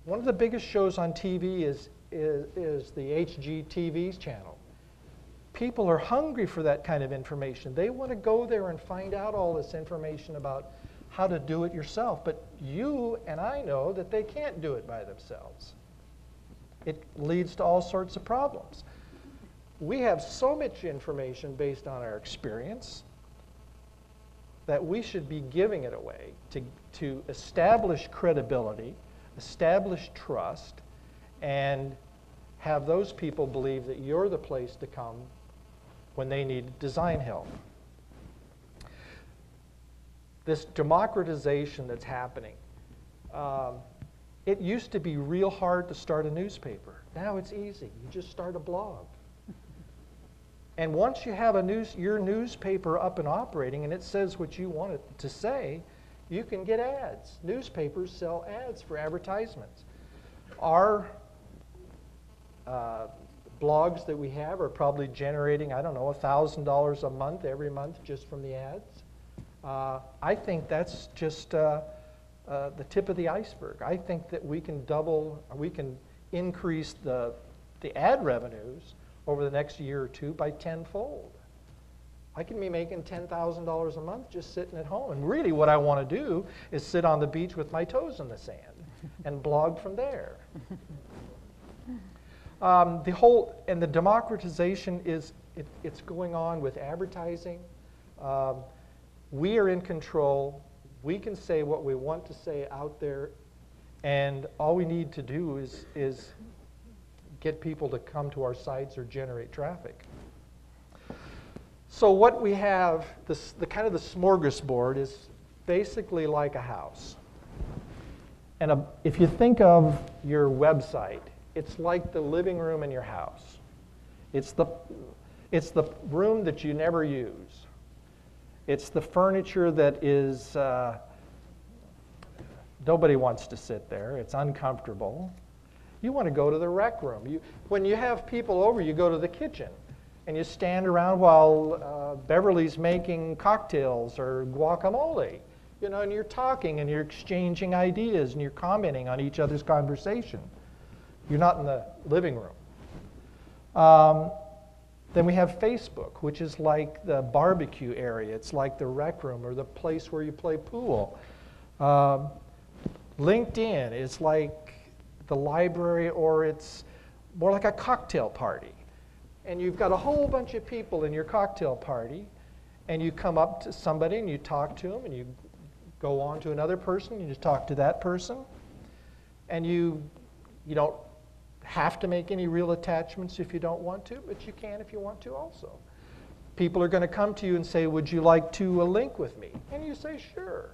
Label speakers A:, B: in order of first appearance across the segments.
A: One of the biggest shows on TV is the HGTV's channel. People are hungry for that kind of information. They want to go there and find out all this information about how to do it yourself. But you and I know that they can't do it by themselves. It leads to all sorts of problems. We have so much information based on our experience that we should be giving it away to establish credibility, establish trust, and have those people believe that you're the place to come when they need design help. This democratization that's happening, it used to be real hard to start a newspaper. Now it's easy. You just start a blog. And once you have your newspaper up and operating and it says what you want it to say, you can get ads. Newspapers sell ads for advertisements. Our blogs that we have are probably generating, I don't know, $1,000 a month every month just from the ads. I think that's just the tip of the iceberg. I think that we can increase the ad revenues over the next year or two by tenfold. I can be making $10,000 a month just sitting at home. And really what I want to do is sit on the beach with my toes in the sand and blog from there. The democratization it's going on with advertising. We are in control. We can say what we want to say out there, and all we need to do is get people to come to our sites or generate traffic. So what we have, the kind of the smorgasbord is basically like a house. And if you think of your website, it's like the living room in your house. It's the room that you never use. It's the furniture that is, nobody wants to sit there. It's uncomfortable. You want to go to the rec room. When you have people over, you go to the kitchen and you stand around while Beverly's making cocktails or guacamole. You know, and you're talking and you're exchanging ideas and you're commenting on each other's conversation. You're not in the living room. Then we have Facebook, which is like the barbecue area. It's like the rec room or the place where you play pool. LinkedIn is like the library, or it's more like a cocktail party. And you've got a whole bunch of people in your cocktail party, and you come up to somebody and you talk to them, and you go on to another person and you talk to that person. And you don't have to make any real attachments if you don't want to, but you can if you want to also. People are going to come to you and say, would you like to link with me? And you say, sure.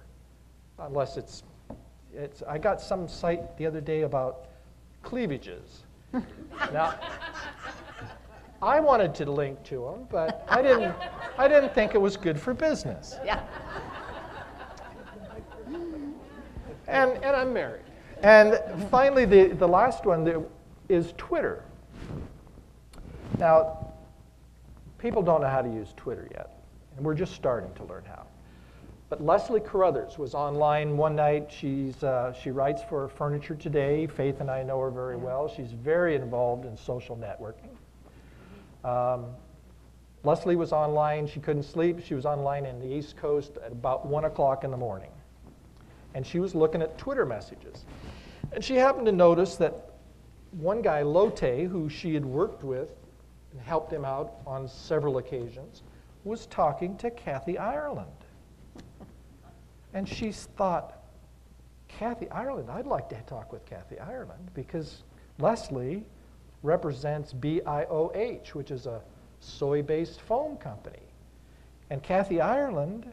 A: Unless I got some site the other day about cleavages. Now, I wanted to link to them, but I didn't think it was good for business.
B: Yeah.
A: And I'm married. And finally, the last one is Twitter. Now, people don't know how to use Twitter yet, and we're just starting to learn how. But Leslie Carruthers was online one night. She writes for Furniture Today. Faith and I know her very well. She's very involved in social networking. Leslie was online. She couldn't sleep. She was online in the East Coast at about 1 o'clock in the morning. And she was looking at Twitter messages. And she happened to notice that one guy, Lotte, who she had worked with and helped him out on several occasions, was talking to Kathy Ireland. And she thought, Kathy Ireland, I'd like to talk with Kathy Ireland, because Leslie represents BIOH, which is a soy-based foam company. And Kathy Ireland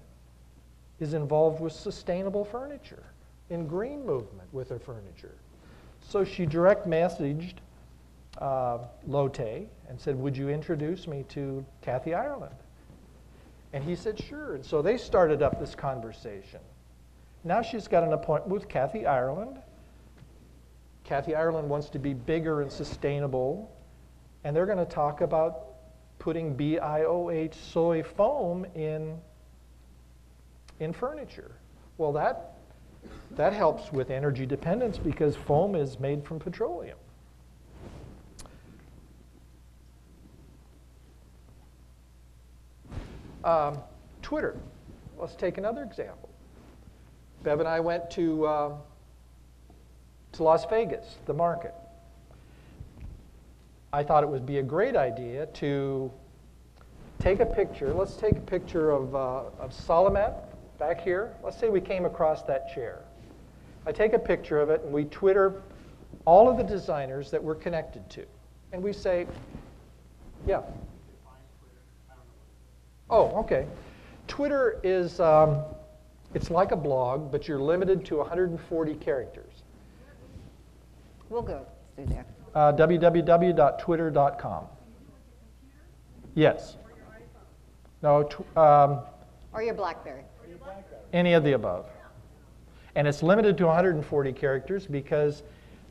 A: is involved with sustainable furniture, in green movement with her furniture. So she direct messaged Lotte and said, would you introduce me to Kathy Ireland? And he said, sure. And so they started up this conversation. Now she's got an appointment with Kathy Ireland. Kathy Ireland wants to be bigger and sustainable. And they're going to talk about putting BIOH soy foam in furniture. Well, that That helps with energy dependence because foam is made from petroleum. Twitter. Let's take another example. Bev and I went to Las Vegas, the market. I thought it would be a great idea to take a picture. Let's take a picture of Solomon back here. Let's say we came across that chair. I take a picture of it and we Twitter all of the designers that we're connected to. And we say, yeah. Oh, okay. Twitter is, it's like a blog, but you're limited to 140 characters.
B: We'll go through there.
A: www.twitter.com. Yes. No.
B: Or your BlackBerry.
A: Any of the above. And it's limited to 140 characters because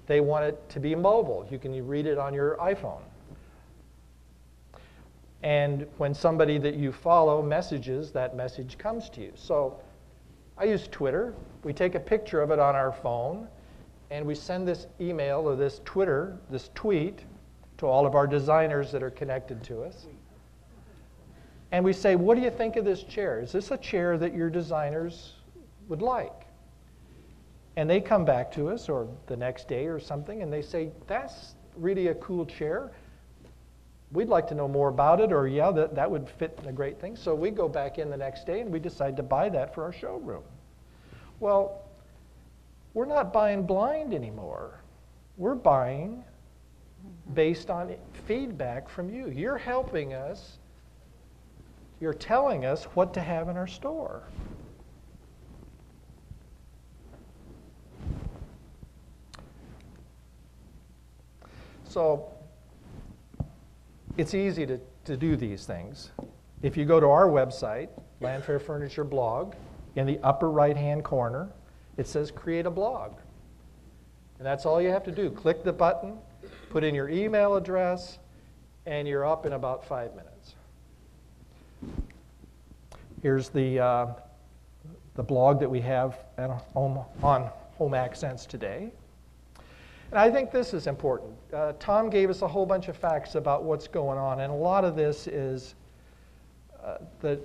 A: they want it to be mobile. You can read it on your iPhone. And when somebody that you follow messages, that message comes to you. So I use Twitter. We take a picture of it on our phone, and we send this email or this tweet to all of our designers that are connected to us. And we say, what do you think of this chair? Is this a chair that your designers would like? And they come back to us, or the next day or something, and they say, that's really a cool chair. We'd like to know more about it, or yeah, that would fit in a great thing. So we go back in the next day and we decide to buy that for our showroom. Well, we're not buying blind anymore. We're buying based on feedback from you. You're helping us. You're telling us what to have in our store. So it's easy to do these things. If you go to our website, Landfair Furniture Blog, in the upper right-hand corner, it says Create a Blog. And that's all you have to do. Click the button, put in your email address, and you're up in about 5 minutes. Here's the blog that we have on Home Accents today. And I think this is important. Tom gave us a whole bunch of facts about what's going on, and a lot of this is the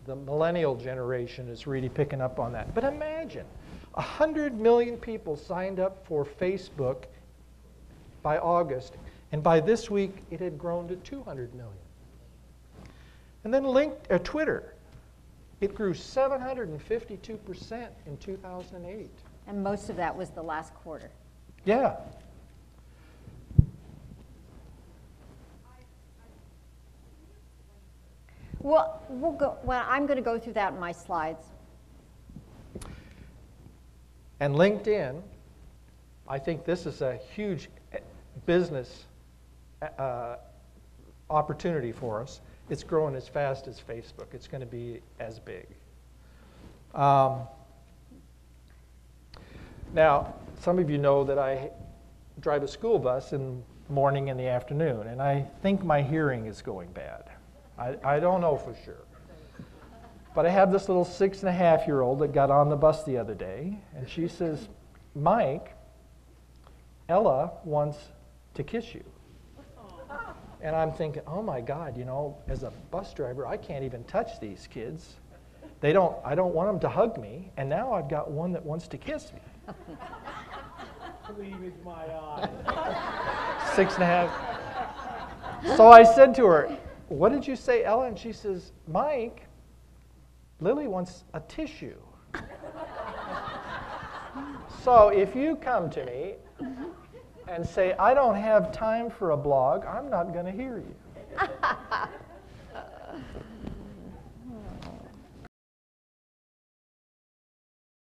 A: millennial generation is really picking up on that. But imagine, 100 million people signed up for Facebook by August, and by this week it had grown to 200 million. And then Twitter, it grew 752% in 2008.
B: And most of that was the last quarter.
A: Yeah.
B: Well, I'm going to go through that in my slides.
A: And LinkedIn, I think this is a huge business opportunity for us. It's growing as fast as Facebook. It's going to be as big. Now, some of you know that I drive a school bus in the morning and the afternoon, and I think my hearing is going bad. I don't know for sure. But I have this little 6.5-year-old that got on the bus the other day, and she says, Mike, Ella wants to kiss you. And I'm thinking, oh my God, you know, as a bus driver, I can't even touch these kids. I don't want them to hug me, and now I've got one that wants to kiss me.
C: Cleavage my eye.
A: 6.5. So I said to her, what did you say, Ella? And she says, Mike, Lily wants a tissue. So if you come to me and say, I don't have time for a blog, I'm not going to hear you.